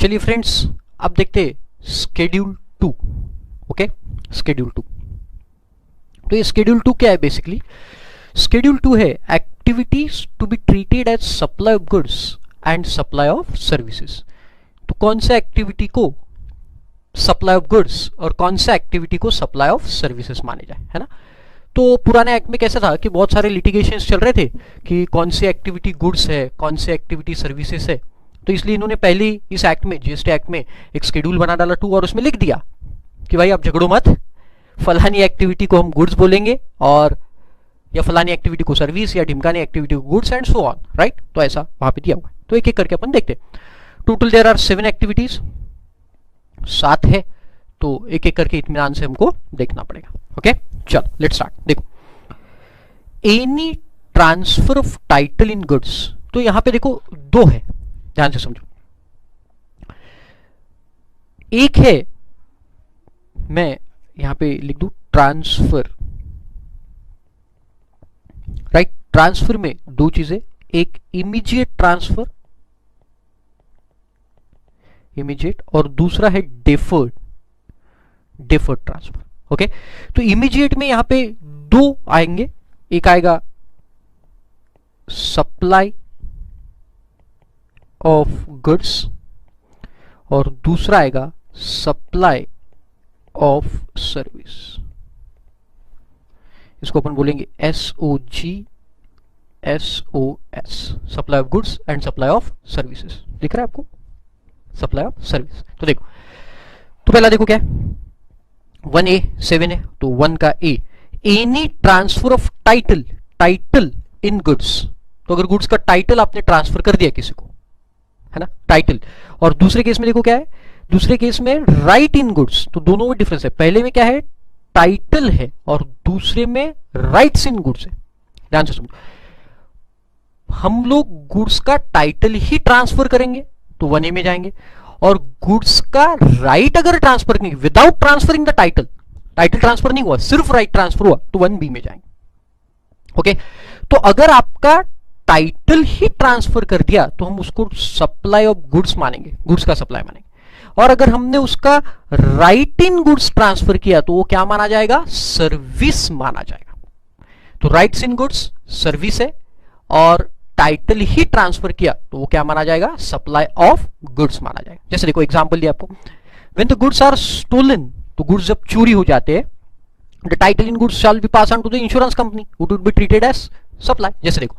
चलिए फ्रेंड्स, अब देखते हैं स्केड्यूल 2। Okay, schedule 2। तो ये स्केड्यूल 2 क्या है? बेसिकली स्केड्यूल 2 है activities to be treated as supply of goods and supply of services. तो कौन सा एक्टिविटी को सप्लाई ऑफ गुड्स और कौन सा एक्टिविटी को सप्लाई ऑफ सर्विसेज माने जाए, है ना। तो पुराने एक्ट में कैसा था कि बहुत सारे लिटिगेशंस चल रहे थे कि कौन सी एक्टिविटी गुड्स है, कौन सी एक्टिविटी सर्विसेज है। तो इसलिए इन्होंने पहले ही इस एक्ट में, जीएसटी एक्ट में एक शेड्यूल बना डाला 2 और उसमें लिख दिया कि भाई आप झगड़ो मत, फलानी एक्टिविटी को हम गुड्स बोलेंगे और या फलानी एक्टिविटी को सर्विस या ढिमकानी एक्टिविटी को goods and so on, right. तो ऐसा वहां पे दिया हुआ है। तो एक एक करके अपन देखते हैं। टोटल देयर आर 7 एक्टिविटीज, 7 है। तो एक एक करके इत्मीनान से हमको देखना पड़ेगा। ओके, चलो लेट्स स्टार्ट। देखो, any transfer of title in goods. तो यहां पे देखो 2 है, ध्यान से समझो। एक है, मैं यहां पे लिख दूं ट्रांसफर, राइट। ट्रांसफर में 2 चीजें, एक इमीडिएट ट्रांसफर, इमीडिएट, और दूसरा है डेफर्ड, डेफर्ड ट्रांसफर। ओके, तो इमीडिएट में यहां पे 2 आएंगे। एक आएगा सप्लाई ऑफ गुड्स और दूसरा आएगा सप्लाई ऑफ सर्विस। इसको अपन बोलेंगे SOGSOS, supply of goods and supply of services. दिख रहा है आपको, सप्लाई ऑफ सर्विस। तो देखो, तो पहला देखो क्या है, 1A 7 है, तो 1 का A, any transfer of title, title in goods. तो अगर गुड्स का टाइटल आपने ट्रांसफर कर दिया किसी को, है ना, टाइटल। और दूसरे केस में देखो क्या है, दूसरे केस में राइट इन गुड्स। तो दोनों में डिफरेंस है, पहले में क्या है टाइटल है और दूसरे में राइट्स इन गुड्स है। ध्यान से सुनो, हम लोग गुड्स का टाइटल ही ट्रांसफर करेंगे तो 1A में जाएंगे, और गुड्स का राइट अगर ट्रांसफर नहीं, without transferring the title, title transfer नहीं हुआ, सिर्फ राइट ट्रांसफर हुआ, तो 1B में जाएंगे। ओके, तो अगर आपका टाइटल ही ट्रांसफर कर दिया तो हम उसको सप्लाई ऑफ गुड्स मानेंगे, गुड्स का सप्लाई मानेंगे। और अगर हमने उसका राइट इन गुड्स ट्रांसफर किया तो वो क्या माना जाएगा, सर्विस माना जाएगा। तो राइट्स इन गुड्स सर्विस है, और टाइटल ही ट्रांसफर किया तो वो क्या माना जाएगा, सप्लाई ऑफ गुड्स माना जाएगा। जैसे देखो एग्जांपल दिया आपको, when the goods are stolen, तो गुड्स जब चोरी हो जाते हैं, the title in goods shall be pass on to the insurance company, it would be treated as supply. जैसे देखो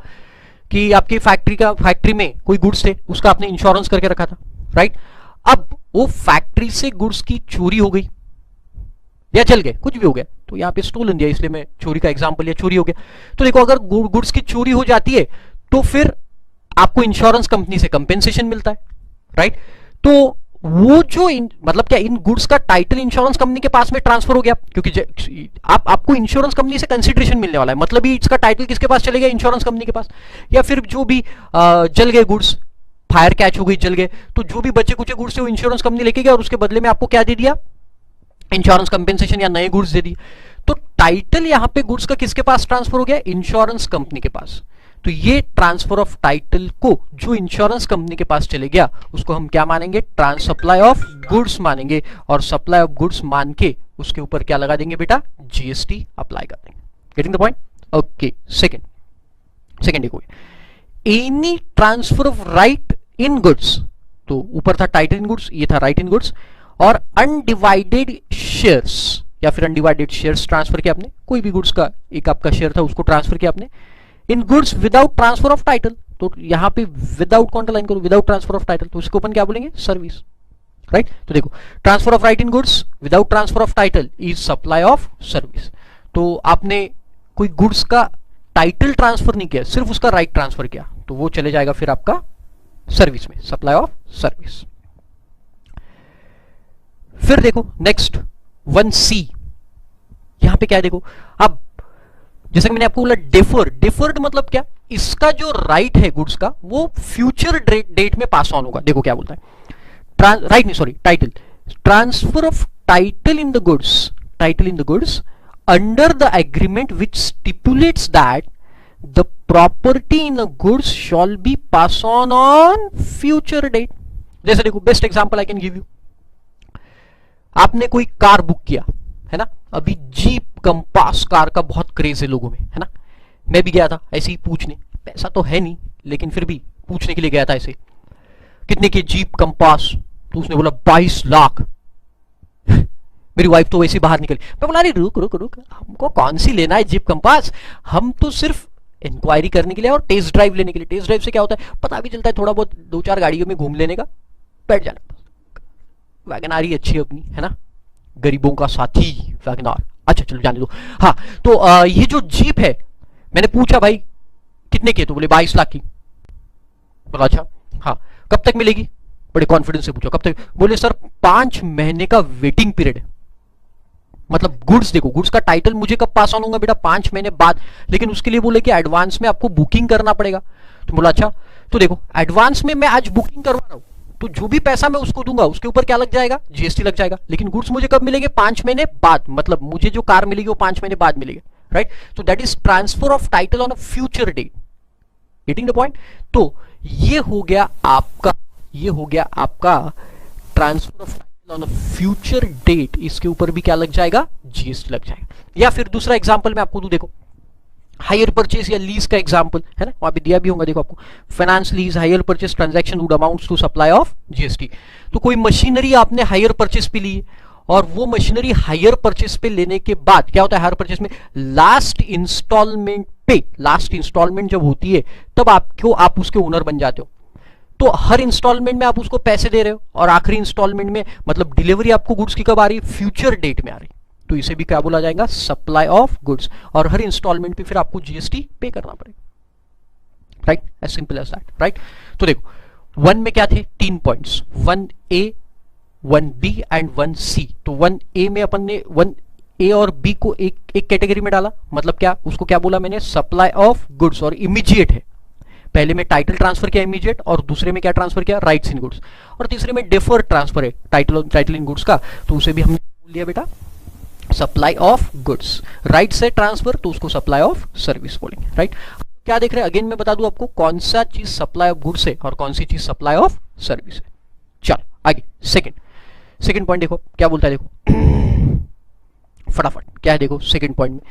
कि आपकी फैक्ट्री में कोई गुड्स थे, उसका आपने इंश्योरेंस करके रखा था, राइट। अब वो फैक्ट्री से गुड्स की चोरी हो गई या चल गए, कुछ भी हो गया, तो यहां पे स्टोलन दिया इसलिए मैं चोरी का एग्जांपल लिया, चोरी हो गया। तो देखो अगर गुड्स की चोरी हो जाती है तो फिर आपको इंश्योरेंस कंपनी से कंपेंसेशन मिलता है, राइट। तो वो जो मतलब क्या, इन गुड्स का टाइटल इंश्योरेंस कंपनी के पास में ट्रांसफर हो गया, क्योंकि आपको इंश्योरेंस कंपनी से कंसिडरेशन मिलने वाला है, मतलब ही इसका टाइटल किसके पास चलेगा, इंश्योरेंस कंपनी के पास। या फिर जो भी जल गए गुड्स, फायर कैच हो गई, जल गए, तो जो भी बचे कुचे गुड्स थे वो इंश्योरेंस कंपनी लेके गया और उसके बदले में आपको क्या दे दिया, इंश्योरेंस कंपेंसेशन या नए गुड्स दे दिए। तो टाइटल यहां पे गुड्स का किसके पास ट्रांसफर हो गया, इंश्योरेंस कंपनी के पास। तो ये ट्रांसफर ऑफ टाइटल को जो इंश्योरेंस कंपनी के पास चले गया उसको हम क्या मानेंगे, सप्लाई ऑफ गुड्स मानेंगे, और सप्लाई ऑफ गुड्स मान के उसके ऊपर क्या लगा देंगे बेटा, जीएसटी अप्लाई कर देंगे। Getting the point? Okay, second देखो, any transfer of right in goods. तो ऊपर था टाइटल इन गुड्स, ये था राइट इन गुड्स, और अनडिवाइडेड शेयर्स या फिर अनडिवाइडेड शेयर्स ट्रांसफर किया आपने, कोई भी गुड्स का एक आपका शेयर था उसको ट्रांसफर किया आपने in goods without transfer of title. तो यहां पे विदाउट कौन लाइन करो, विदाउट ट्रांसफर ऑफ टाइटल, तो इसको अपन क्या बोलेंगे, सर्विस, राइट। तो देखो transfer of right in goods without transfer of title is supply of service. तो आपने कोई गुड्स का टाइटल ट्रांसफर नहीं किया, सिर्फ उसका राइट ट्रांसफर किया, तो वो चले जाएगा फिर आपका सर्विस में, सप्लाई ऑफ सर्विस। फिर देखो नेक्स्ट 1C, यहां पे क्या है देखो, अब जैसे कि मैंने आपको बोला डिफर्ड मतलब क्या, इसका जो राइट है गुड्स का वो फ्यूचर डेट में पास ऑन होगा। देखो क्या बोलता है, राइट नहीं sorry title, transfer of title in the goods under the agreement which stipulates that the property in the goods shall be pass on future date. जैसे देखो, best example I can give you, आपने कोई car book किया है ना, अभी jeep compass car का बहुत क्रेज है लोगों में, है ना। मैं भी गया था ऐसे ही पूछने, पैसा तो है नहीं लेकिन फिर भी पूछने के लिए गया था ऐसे, कितने की जीप कंपास, तो उसने बोला 22 लाख। मेरी वाइफ तो वैसे बाहर निकली, मैं बोला अरे रुक रुक रुक, हमको कौन सी लेना है जीप कंपास, हम तो सिर्फ इंक्वायरी करने के लिए और टेस्ट ड्राइव लेने के लिए। टेस्ट ड्राइव से क्या होता है पता भी चलता है, थोड़ा बहुत 2-4 गाड़ियों में घूम लेने का, बैठ जाना। वैगनार ही अच्छी है अपनी, है ना, गरीबों का साथी वैगनार। अच्छा चलो जाने दो। हाँ तो ये जो जीप है, मैंने पूछा भाई कितने की है, तो बोले 22 लाख की। बोला अच्छा, हाँ कब तक मिलेगी, बड़े कॉन्फिडेंस से पूछा कब तक, बोले सर 5 महीने का वेटिंग पीरियड है। मतलब गुड्स, देखो गुड्स का टाइटल मुझे कब पास ऑन होगा बेटा, 5 महीने बाद, लेकिन उसके लिए बोले कि एडवांस में आपको बुकिंग करना पड़ेगा। तो बोला अच्छा, तो देखो एडवांस में मैं आज बुकिंग करवा रहा हूं, तो जो भी पैसा मैं उसको दूंगा उसके ऊपर क्या लग जाएगा, जीएसटी लग जाएगा। लेकिन गुड्स मुझे कब मिलेंगे, 5 महीने बाद, मतलब मुझे जो कार मिलेगी वो 5 महीने बाद मिलेगी, राइट। तो that is transfer of title on a future date, getting the point. तो ये हो गया आपका, ये हो गया आपका transfer of title on a future date, इसके ऊपर भी क्या लग जाएगा, जीएसटी लग जाएगा। या फिर दूसरा एग्जांपल मैं आपको दूं, देखो हायर परचेज या लीज का एग्जांपल है ना, वहां पे दिया भी होगा देखो आपको, finance lease hire purchase transaction would amounts to supply of GST. तो कोई मशीनरी आपने हायर परचेज पे ली है, और वो मशीनरी हायर परचेज पे लेने के बाद क्या होता है, हायर परचेज में लास्ट इंस्टॉलमेंट पे, लास्ट इंस्टॉलमेंट जब होती है तब आपको, आप उसके ओनर बन जाते हो। तो हर इंस्टॉलमेंट में आप उसको पैसे दे रहे हो, और आखिरी इंस्टॉलमेंट में मतलब डिलीवरी आपको गुड्स की कब आ रही है, फ्यूचर डेट में आ रही, तो इसे भी क्या बोला जाएगा, सप्लाई ऑफ गुड्स। और हर इंस्टॉलमेंट पे फिर आपको जीएसटी पे करना पड़ेगा, right, as simple as that, right. तो देखो 1 में क्या थे, 3 points, 1A 1B and 1C। तो 1A में अपन ने 1A और B को एक कैटेगरी में डाला, मतलब क्या, उसको क्या बोला मैंने, सप्लाई ऑफ गुड्स, और इमीडिएट है। पहले में टाइटल ट्रांसफर किया इमीडिएट, और दूसरे में क्या ट्रांसफर किया, राइट्स इन गुड्स, और तीसरे में डिफर्ड ट्रांसफर है टाइटल इन गुड्स का, तो उसे भी हमने बोल दिया बेटा सप्लाई ऑफ गुड्स। राइट से ट्रांसफर, तो उसको सप्लाई ऑफ सर्विस बोलेंगे, राइट। क्या देख रहे हैं, अगेन मैं बता दूं आपको कौन सा चीज सप्लाई ऑफ गुड्स है और कौन सी चीज सप्लाई ऑफ सर्विस है। चलो आगे सेकंड पॉइंट देखो क्या बोलता है, देखो फटाफट क्या है, देखो सेकंड पॉइंट में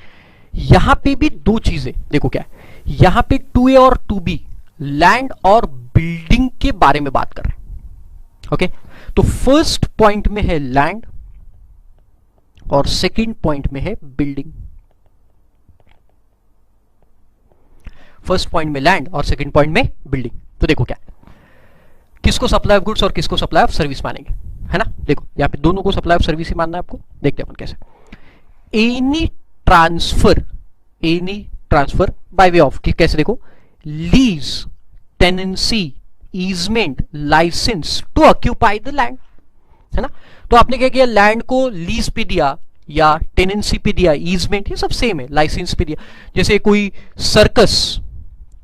यहां पे भी 2 चीजें, देखो क्या है, यहां पे 2A और 2B लैंड और बिल्डिंग के बारे में बात कर रहे हैं, ओके। तो फर्स्ट पॉइंट में है लैंड और सेकंड पॉइंट में है बिल्डिंग। फर्स्ट पॉइंट में लैंड और सेकंड पॉइंट में बिल्डिंग। तो देखो क्या, किसको सप्लाई ऑफ गुड्स और किसको सप्लाई ऑफ सर्विस मानेंगे, है ना। देखो यहां पे दोनों को सप्लाई ऑफ सर्विस ही मानना है आपको, देखते हैं अपन कैसे। Any transfer by way of, कैसे देखो, lease, tenancy, easement, licence to occupy the land, है ना। तो आपने क्या किया, लैंड को लीज पे दिया या टेनेंसी पे दिया, ईजमेंट, ये सब सेम है, लाइसेंस पे दिया। जैसे कोई सर्कस,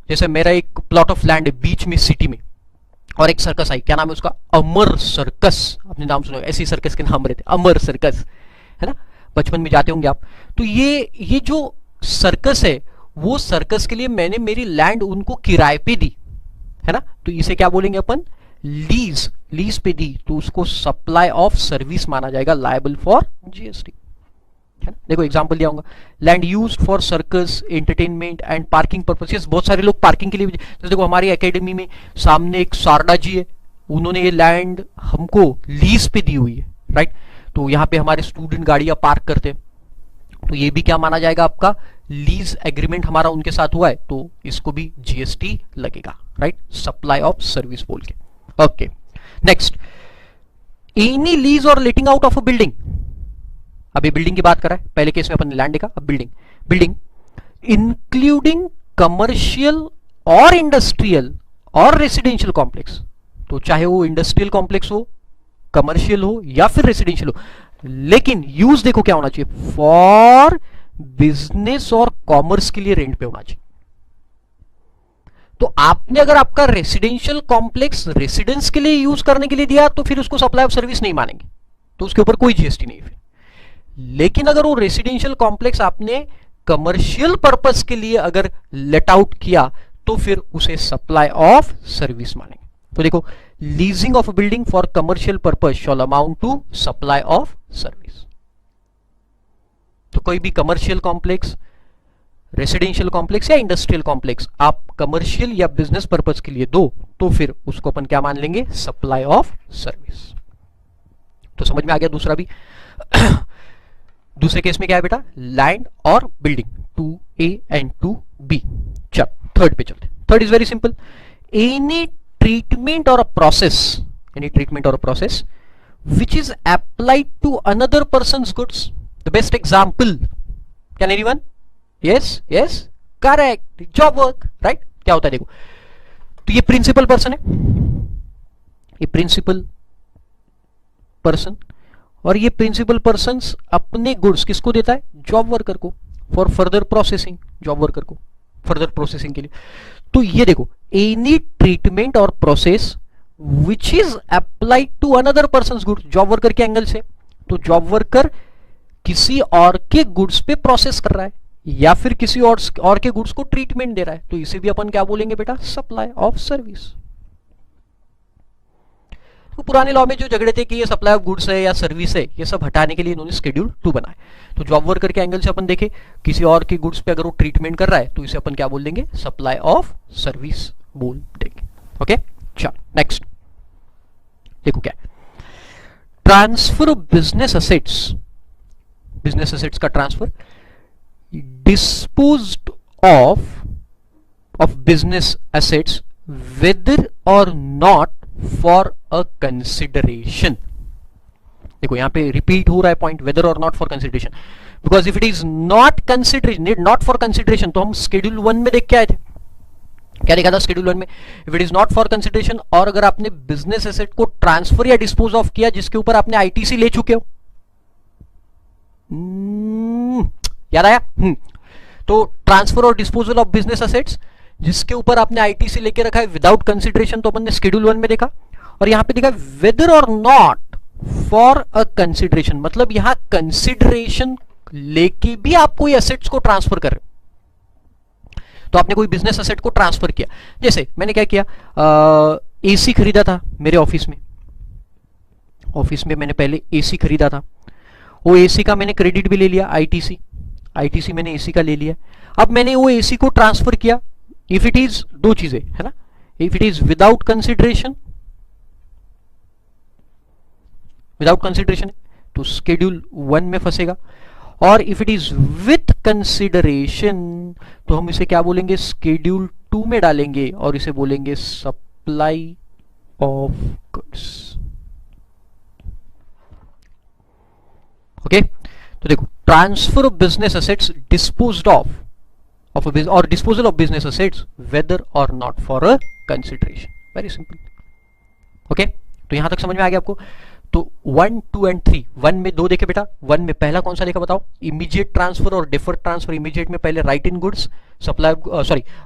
जैसे मेरा एक प्लॉट ऑफ लैंड है बीच में सिटी में, और एक सर्कस आई, क्या नाम है उसका, अमर सर्कस, आपने नाम सुना, ऐसी सर्कस के नाम रहते, अमर सर्कस, है ना, बचपन में जाते होंगे आप। तो ये जो सर्कस है, वो सर्कस के लिए मैंने मेरी लैंड उनको किराए पे दी, है ना, तो इसे क्या बोलेंगे अपन, लीज पे दी, तो उसको सप्लाई ऑफ सर्विस माना जाएगा, लायबल फॉर जीएसटी, है ना। देखो एग्जांपल दिया होगा, land used for circus, entertainment and parking purposes. बहुत सारे लोग पार्किंग के लिए, जैसे देखो हमारी एकेडमी में सामने एक शारदा जी है, उन्होंने ये लैंड हमको लीज पे दी हुई है, राइट। तो यहाँ पे हमारे स्टूडेंट गाड़ियां पार्क करते हैं, तो ये भी क्या माना जाएगा, आपका लीज एग्रीमेंट हमारा उनके साथ हुआ है, तो इसको भी जीएसटी लगेगा, राइट, सप्लाई ऑफ सर्विस बोल के, ओके। नेक्स्ट, एनी लीज और लेटिंग आउट ऑफ अ बिल्डिंग। अभी बिल्डिंग की बात कर रहा है, पहले केस में अपन ने लैंड देखा, अब बिल्डिंग इंक्लूडिंग कमर्शियल और इंडस्ट्रियल और रेसिडेंशियल कॉम्प्लेक्स। तो चाहे वो इंडस्ट्रियल कॉम्प्लेक्स हो, कमर्शियल हो या फिर रेसिडेंशियल हो, लेकिन यूज देखो क्या होना चाहिए, फॉर बिजनेस और कॉमर्स के लिए रेंट पे होना चाहिए। तो आपने अगर आपका रेसिडेंशियल कॉम्प्लेक्स रेसिडेंस के लिए यूज करने के लिए दिया, तो फिर उसको सप्लाई ऑफ सर्विस नहीं मानेंगे, तो उसके ऊपर कोई जीएसटी नहीं फिर। लेकिन अगर वो रेसिडेंशियल कॉम्प्लेक्स आपने कमर्शियल पर्पस के लिए अगर लेट आउट किया, तो फिर उसे सप्लाई ऑफ सर्विस मानेंगे। तो देखो leasing of building for commercial purpose shall amount to supply of service. तो कोई भी कमर्शियल कॉम्प्लेक्स, रेसिडेंशियल कॉम्प्लेक्स या इंडस्ट्रियल कॉम्प्लेक्स आप कमर्शियल या बिजनेस पर्पज के लिए दो तो फिर उसको अपन क्या मान लेंगे, सप्लाई ऑफ सर्विस। तो समझ में आ गया दूसरा भी। दूसरे केस में क्या है बेटा, लैंड और बिल्डिंग, 2A एंड 2B। चल थर्ड पे चलते। Third is very simple, any treatment और अ प्रोसेस, एनी ट्रीटमेंट और a process which is applied to another person's goods. The best example, can anyone? Yes, correct, job work, right? क्या होता है देखो, तो ये प्रिंसिपल पर्सन है, ये प्रिंसिपल पर्सन, और ये प्रिंसिपल पर्सन अपने गुड्स किसको देता है, जॉब वर्कर को, for further processing, job worker को फर्दर प्रोसेसिंग के लिए। तो ये देखो, एनी ट्रीटमेंट और process which is applied to another persons goods, job worker के एंगल से, तो जॉब वर्कर किसी और के गुड्स पे प्रोसेस कर रहा है या फिर किसी और के गुड्स को ट्रीटमेंट दे रहा है, तो इसे भी अपन क्या बोलेंगे बेटा, सप्लाई ऑफ सर्विस। तो पुराने लॉ में जो झगड़े थे कि ये सप्लाई ऑफ गुड्स है या सर्विस है, ये सब हटाने के लिए इन्होंने शेड्यूल 2 बनाया। तो जॉब वर्कर के एंगल से अपन देखें, किसी और के गुड्स पे अगर वो ट्रीटमेंट कर रहा है तो इसे अपन क्या बोल देंगे, सप्लाई ऑफ सर्विस बोल देंगे। ओके, चलो नेक्स्ट देखो क्या, transfer of business assets, business assets का transfer, disposed of business assets whether or not for a consideration. देखो यहां पे रिपीट हो रहा है point, whether or not for consideration, because if it is not consideration, not for consideration, तो हम schedule 1 में देख के आए थे, क्या देखा था शेड्यूल 1 में, if it is not for consideration, और अगर आपने बिजनेस एसेट को ट्रांसफर या डिस्पोज ऑफ किया जिसके ऊपर आपने आईटीसी ले चुके हो, याद आया? तो ट्रांसफर और डिस्पोजल ऑफ बिजनेस एसेट्स जिसके ऊपर आपने आईटीसी लेके रखा है विदाउट कंसिडरेशन, तो अपन ने शेड्यूल 1 में देखा, और यहां पे देखा weather or not for a consideration, मतलब यहां कंसिडरेशन लेके भी आप कोई एसेट्स को ट्रांसफर कर रहे हो। तो आपने कोई बिजनेस एसेट को ट्रांसफर किया, जैसे मैंने क्या किया, एसी खरीदा था मेरे ऑफिस में मैंने पहले एसी खरीदा था, वो एसी का मैंने क्रेडिट भी ले लिया, आईटीसी मैंने एसी का ले लिया। अब मैंने वो एसी को ट्रांसफर किया, इफ इट इज, दो चीजें है ना, if it is without consideration तो शेड्यूल 1 में फंसेगा, और if it is with consideration तो हम इसे क्या बोलेंगे, शेड्यूल 2 में डालेंगे और इसे बोलेंगे सप्लाई ऑफ गुड्स। ओके, तो देखो, transfer of business assets disposed of or disposal of business assets whether or not for a consideration, very simple. Okay, तो यहां तक समझ में आ गया आपको। तो 1, 2 एंड 3, 1 में 2 देखे बेटा, 1 में पहला कौन सा देखा बताओ, इमीडिएट ट्रांसफर और डिफर्ड ट्रांसफर। इमीडिएट में पहले right in goods, supply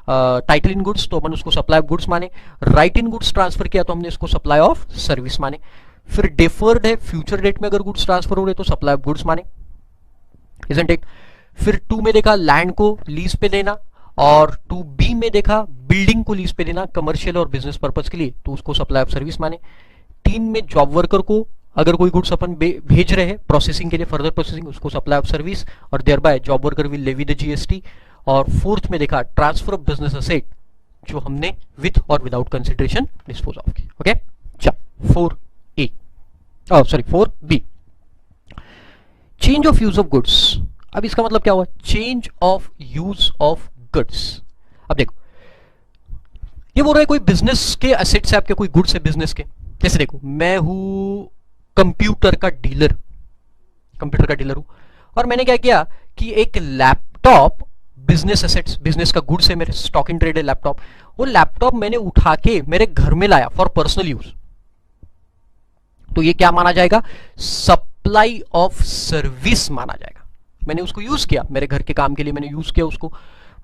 title in goods, तो अपन उसको सप्लाई ऑफ गुड्स माने, राइट इन गुड्स ट्रांसफर किया तो हमने इसको सप्लाई ऑफ सर्विस माने। फिर डिफर्ड है, फ्यूचर डेट में अगर गुड्स ट्रांसफर हो रहे तो सप्लाई ऑफ गुड्स माने, इजंट इट। फिर 2 में देखा लैंड को लीज पे देना, और 2B में देखा बिल्डिंग को लीज पे देना कमर्शियल और बिजनेस पर्पस के लिए, तो उसको सप्लाई ऑफ सर्विस माने। 3 में जॉब वर्कर को अगर कोई गुड्स अपन भेज रहे हैं प्रोसेसिंग के लिए, फर्दर प्रोसेसिंग, उसको सप्लाई ऑफ सर्विस, और thereby job worker will levy the GST. और 4th में देखा ट्रांसफर ऑफ बिजनेस एसेट, जो हमने विथ और विदाउट कंसिडरेशन डिस्पोज ऑफ की। ओके, चल 4B, change of use of goods. अब इसका मतलब क्या हुआ, change of use of goods. अब देखो, ये बोल रहा है कोई बिजनेस के एसेट्स है आपके, कोई गुड्स है बिजनेस के, जैसे देखो मैं हूं कंप्यूटर का डीलर हूं, और मैंने क्या किया कि एक लैपटॉप बिजनेस एसेट्स, बिजनेस का गुड्स है, मेरे स्टॉक इन ट्रेड है लैपटॉप, वो लैपटॉप मैंने उठा के मेरे घर में लाया फॉर पर्सनल यूज, तो ये क्या माना जाएगा, सप्लाई ऑफ सर्विस माना जाएगा। मैंने उसको यूज किया मेरे घर के काम के लिए, मैंने यूज किया उसको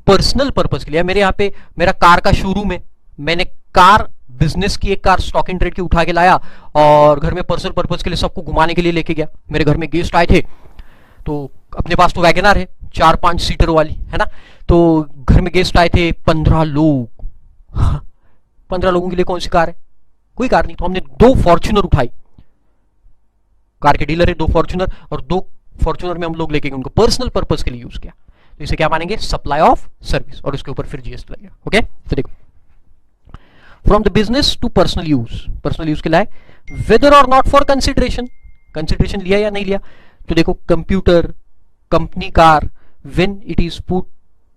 पर्सनल पर्पस के लिए। मेरे यहाँ पे मेरा कार का शोरूम है, मैंने कार बिजनेस की एक कार स्टॉक इन ट्रेड की उठा के लाया और घर में पर्सनल पर्पस के लिए सबको घुमाने के लिए लेके गया। मेरे घर में गेस्ट आए थे, तो अपने पास तो वैगनआर है 4-5 सीटर वाली, है ना, तो घर में गेस्ट आए थे 15 लोग, 15 लोगों के लिए कौन सी कार है, कोई कार नहीं, तो हमने 2 फॉर्च्यूनर उठाई, कार के डीलर है 2 फॉर्च्यूनर, और 2 फॉर्च्यूनर में हम लोग लेके उनको पर्सनल पर्पस के लिए यूज किया, तो इसे क्या मानेंगे, सप्लाई ऑफ सर्विस, और उसके ऊपर फिर जीएसटी लगेगा। ओके, तो देखो from the business to personal use के लिए, weather or not for consideration, consideration लिया या नहीं लिया, तो देखो computer, company car, when it is put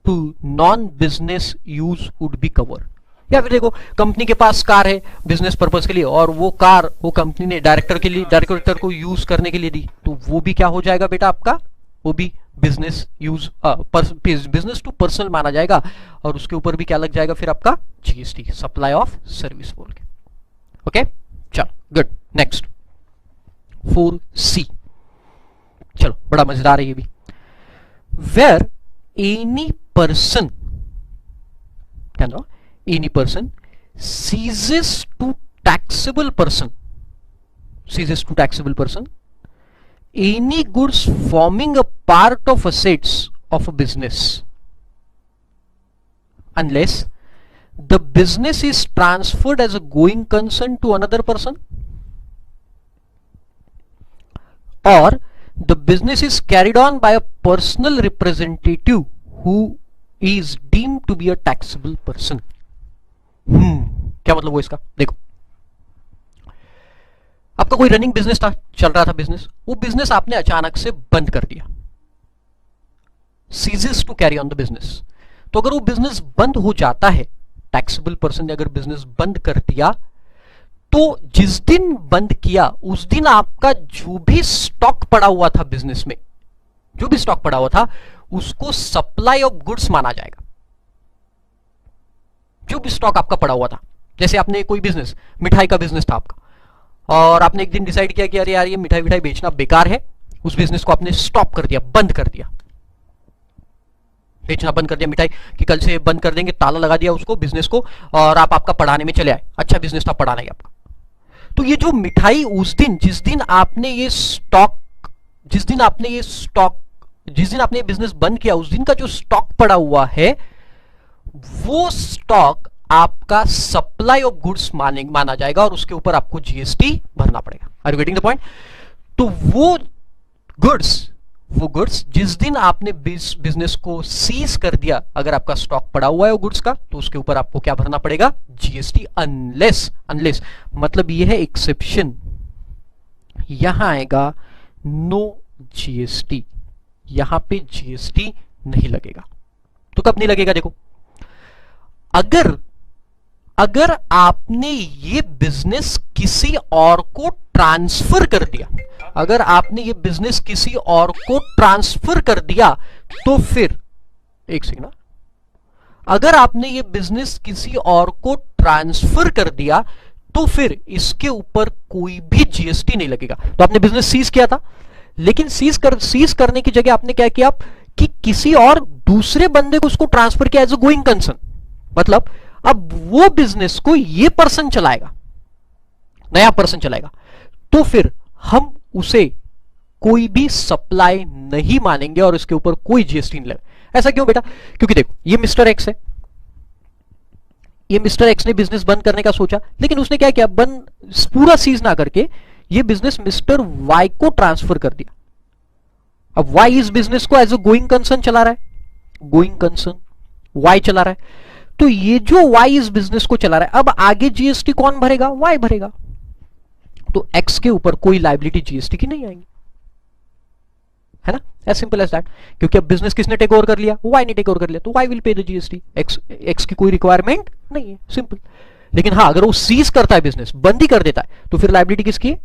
to non business use would be cover. या फिर देखो कंपनी के पास कार है बिजनेस पर्पस के लिए, और वो कार वो कंपनी ने डायरेक्टर को यूज करने के लिए दी, तो वो भी क्या हो जाएगा बेटा आपका, वो भी business use, business to personal माना जाएगा, और उसके ऊपर भी क्या लग जाएगा फिर आपका जीएसटी, सप्लाई ऑफ सर्विस बोल के। ओके चलो गुड, नेक्स्ट 4C, चलो बड़ा मजेदार है ये भी। वेयर एनी पर्सन, ध्यान दो, any person ceases to taxable person any goods forming a part of assets of a business unless the business is transferred as a going concern to another person or the business is carried on by a personal representative who is deemed to be a taxable person। क्या मतलब वो इसका, देखो आपका कोई running business था, चल रहा था बिजनेस, वो बिजनेस आपने अचानक से बंद कर दिया, ceases to carry on the business. तो अगर वो बिजनेस बंद हो जाता है, टैक्सेबल पर्सन ने अगर बिजनेस बंद कर दिया, तो जिस दिन बंद किया उस दिन आपका जो भी स्टॉक पड़ा हुआ था बिजनेस में, जो भी स्टॉक पड़ा हुआ था, उसको सप्लाई ऑफ गुड्स माना जाएगा। जो भी स्टॉक आपका पड़ा हुआ था, जैसे आपने कोई बिजनेस, मिठाई का बिजनेस था आपका, और आपने एक दिन डिसाइड किया कि अरे यार ये मिठाई विठाई बेचना बेकार है, उस बिजनेस को आपने स्टॉप कर दिया, बंद कर दिया, बेचना बंद कर दिया मिठाई कि कल से बंद कर देंगे, ताला लगा दिया उसको बिजनेस को, और आप आपका पढ़ाने में चले आए, अच्छा बिजनेस था पढ़ाना ही आपका। तो ये जो मिठाई उस दिन, जिस दिन आपने ये बिजनेस बंद किया, उस दिन का जो स्टॉक पड़ा हुआ है, वो स्टॉक आपका सप्लाई ऑफ गुड्स माना जाएगा, और उसके ऊपर आपको जीएसटी भरना पड़ेगा। Are you getting the point? तो वो गुड्स जिस दिन आपने बिजनेस को सीज कर दिया, अगर आपका स्टॉक पड़ा हुआ है वो गुड्स का, तो उसके ऊपर आपको क्या भरना पड़ेगा, जीएसटी, अनलेस मतलब ये है एक्सेप्शन, यहां आएगा नो जीएसटी, यहां पे जीएसटी नहीं लगेगा। तो कब नहीं लगेगा, देखो अगर आपने ये बिजनेस किसी और को ट्रांसफर कर दिया, अगर आपने ये बिजनेस किसी और को ट्रांसफर कर दिया, तो फिर एक सेकंड, अगर आपने ये बिजनेस किसी और को ट्रांसफर कर दिया, तो फिर इसके ऊपर कोई भी जीएसटी नहीं लगेगा। तो आपने बिजनेस सीज किया था, लेकिन सीज करने की जगह आपने क्या किया कि किसी और दूसरे बंदे को उसको ट्रांसफर किया एज अ गोइंग कंसर्न, मतलब अब वो बिजनेस को ये पर्सन चलाएगा, नया पर्सन चलाएगा, तो फिर हम उसे कोई भी सप्लाई नहीं मानेंगे और इसके ऊपर कोई जीएसटी नहीं लगेगा। ऐसा क्यों बेटा? क्योंकि देखो ये मिस्टर एक्स है, ये मिस्टर एक्स ने बिजनेस बंद करने का सोचा, लेकिन उसने क्या किया, बंद पूरा सीज ना करके ये बिजनेस मिस्टर वाई को ट्रांसफर कर दिया। अब वाई इस बिजनेस को एज अ गोइंग कंसर्न चला रहा है, गोइंग कंसर्न वाई चला रहा है, तो ये जो वाई इस बिजनेस को चला रहा है, अब आगे जीएसटी कौन भरेगा, वाई भरेगा। तो एक्स के ऊपर कोई लायबिलिटी जीएसटी की नहीं आएगी, है ना, एज सिंपल एज दैट। क्योंकि अब बिजनेस किसने टेक ओवर कर लिया, वाई ने टेक ओवर कर लिया, तो Y will pay the GST, X की कोई रिक्वायरमेंट नहीं है, सिंपल। लेकिन हाँ, अगर वो सीज करता है बिजनेस, बंदी कर देता है, तो फिर लायबिलिटी किसकी है?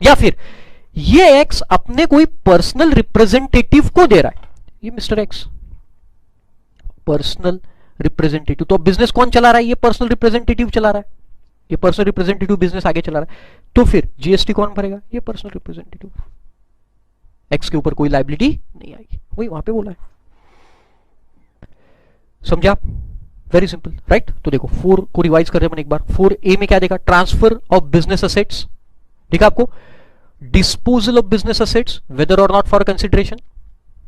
या फिर ये एक्स अपने कोई पर्सनल रिप्रेजेंटेटिव को दे रहा है, ये मिस्टर एक्स पर्सनल रिप्रेजेंटेटिव, तो अब बिजनेस कौन चला रहा है, ये पर्सनल रिप्रेजेंटेटिव चला रहा है, ये पर्सनल रिप्रेजेंटेटिव बिजनेस आगे चला रहा है, तो फिर जीएसटी कौन भरेगा, ये पर्सनल रिप्रेजेंटेटिव। एक्स के ऊपर कोई लायबिलिटी नहीं आएगी, वही वहां पे बोला है, समझा आप? Very simple, right. तो देखो 4 को रिवाइज कर रहे हैं एक बार। 4A में क्या देखा, ट्रांसफर ऑफ बिजनेस असेट्स, देखा आपको, disposal of business assets whether or not for consideration,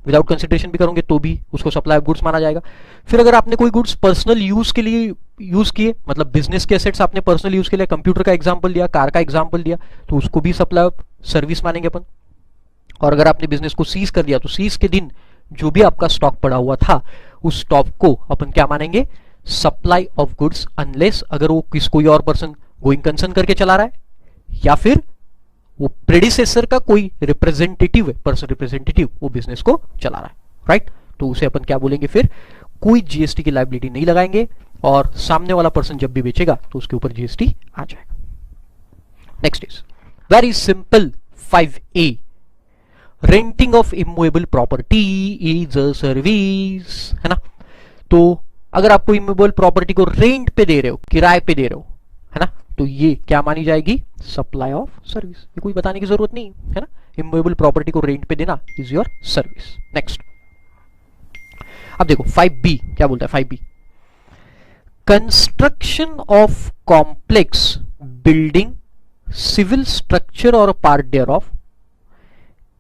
without consideration भी करोगे तो भी उसको सप्लाई ऑफ गुड्स माना जाएगा। फिर अगर आपने कोई गुड्स पर्सनल यूज के लिए यूज किए, मतलब बिजनेस के एसेट्स आपने पर्सनल यूज के लिए, कंप्यूटर का एग्जांपल दिया, कार का एग्जांपल दिया, तो उसको भी सप्लाई ऑफ सर्विस मानेंगे अपन। और अगर आपने बिजनेस को सीज कर दिया तो सीज के दिन जो भी आपका स्टॉक पड़ा हुआ था उस स्टॉक को अपन क्या मानेंगे, सप्लाई ऑफ गुड्स, अनलेस अगर वो कोई और पर्सन गोइंग कंसर्न करके चला रहा है या फिर वो प्रेडिसेसर का कोई रिप्रेजेंटेटिव है, पर्सन रिप्रेजेंटेटिव वो बिजनेस को चला रहा है, राइट। तो उसे अपन क्या बोलेंगे, फिर कोई जीएसटी की लायबिलिटी नहीं लगाएंगे और सामने वाला पर्सन जब भी बेचेगा तो उसके ऊपर जीएसटी आ जाएगा। Next is very simple 5A, renting of immovable property is a service, है ना। तो अगर आपको इमूवेबल प्रॉपर्टी को रेंट पे दे रहे हो, किराए पे दे रहे हो, है ना, तो ये क्या मानी जाएगी, सप्लाई ऑफ सर्विस। ये कोई बताने की जरूरत नहीं है ना, इमूवेबल प्रॉपर्टी को रेंट पे देना इज योर सर्विस। नेक्स्ट, अब देखो 5B क्या बोलता है, 5B, construction of complex building, civil structure or part thereof,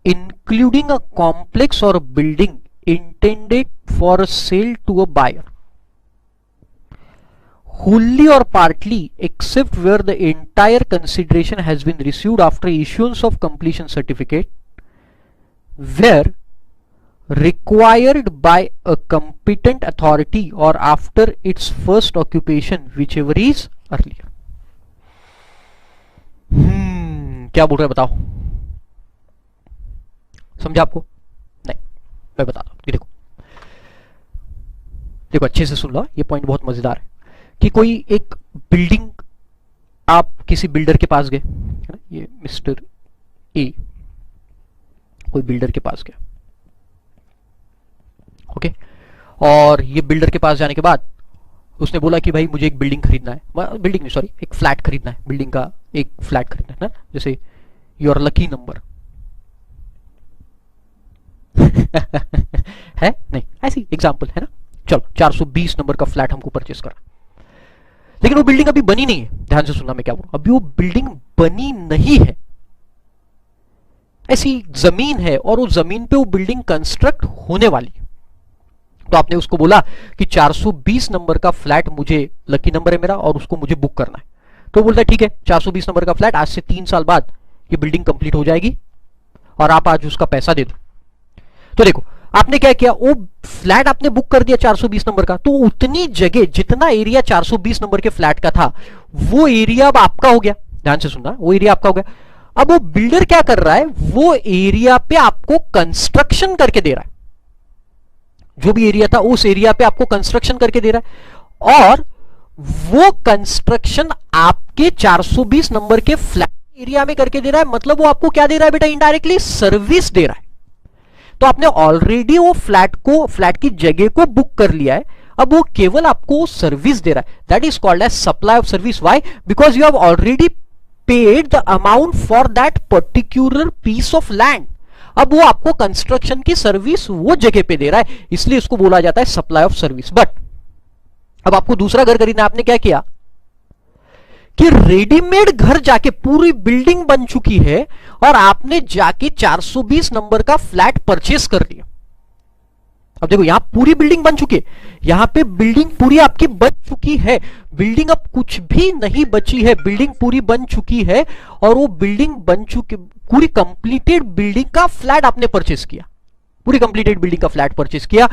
including a complex or building intended for sale to a buyer, wholly or partly except where the entire consideration has been received after issuance of completion certificate, where required by a competent authority or after its first occupation, whichever is earlier। क्या बोल रहे हैं बताओ, समझा आपको? नहीं, मैं बताता हूं। देखो देखो अच्छे से सुन लो, ये पॉइंट बहुत मजेदार है कि कोई एक बिल्डिंग, आप किसी बिल्डर के पास गए, है ना, ये मिस्टर ए कोई बिल्डर के पास गया, ओके, और ये बिल्डर के पास जाने के बाद उसने बोला कि भाई मुझे एक बिल्डिंग खरीदना है, बिल्डिंग नहीं सॉरी, एक फ्लैट खरीदना है, बिल्डिंग का एक फ्लैट खरीदना है ना, जैसे योर लकी नंबर है नहीं, ऐसी एग्जांपल है ना। चलो 420 नंबर का फ्लैट हमको परचेस करा, लेकिन वो बिल्डिंग अभी बनी नहीं है। ध्यान से सुनना मैं क्या बोल रहा हूं, अभी वो बिल्डिंग बनी नहीं है, ऐसी जमीन है और वो जमीन पे वो बिल्डिंग कंस्ट्रक्ट होने वाली। तो आपने उसको बोला कि 420 नंबर का फ्लैट मुझे, लकी नंबर है मेरा और उसको मुझे बुक करना है। तो बोलता है ठीक है 420 नंबर का फ्लैट, आज से 3 साल बाद ये बिल्डिंग कंप्लीट हो जाएगी और आप आज उसका पैसा दे दो। तो देखो आपने क्या किया, वो फ्लैट आपने बुक कर दिया 420 नंबर का, तो उतनी जगह, जितना एरिया 420 नंबर के फ्लैट का था वो एरिया अब आपका हो गया। ध्यान से सुनना, वो एरिया आपका हो गया। अब वो बिल्डर क्या कर रहा है, वो एरिया पे आपको कंस्ट्रक्शन करके दे रहा है, जो भी एरिया था उस एरिया पे आपको कंस्ट्रक्शन करके दे रहा है, और वो कंस्ट्रक्शन आपके 420 नंबर के फ्लैट एरिया में करके दे रहा है। मतलब वो आपको क्या दे रहा है बेटा, इनडायरेक्टली सर्विस दे रहा है। तो आपने ऑलरेडी वो फ्लैट को, फ्लैट की जगह को बुक कर लिया है, अब वो केवल आपको सर्विस दे रहा है। That is called as supply of service. Why? Because you have already paid the amount for that particular piece of land. अब वो आपको कंस्ट्रक्शन की सर्विस वो जगह पे दे रहा है, इसलिए इसको बोला जाता है सप्लाई ऑफ सर्विस। बट अब आपको दूसरा घर खरीदना, आपने क्या किया कि रेडीमेड घर जाके, पूरी बिल्डिंग बन चुकी है और आपने जाके 420 नंबर का फ्लैट परचेस कर लिया। अब देखो यहां पूरी बिल्डिंग बन चुकी है, यहां पे बिल्डिंग पूरी आपकी बन चुकी है, बिल्डिंग अब कुछ भी नहीं बची है, बिल्डिंग पूरी बन चुकी है और वो बिल्डिंग बन चुकी, पूरी कंप्लीटेड बिल्डिंग का फ्लैट आपने परचेस किया, पूरी कंप्लीटेड बिल्डिंग का फ्लैट परचेस किया।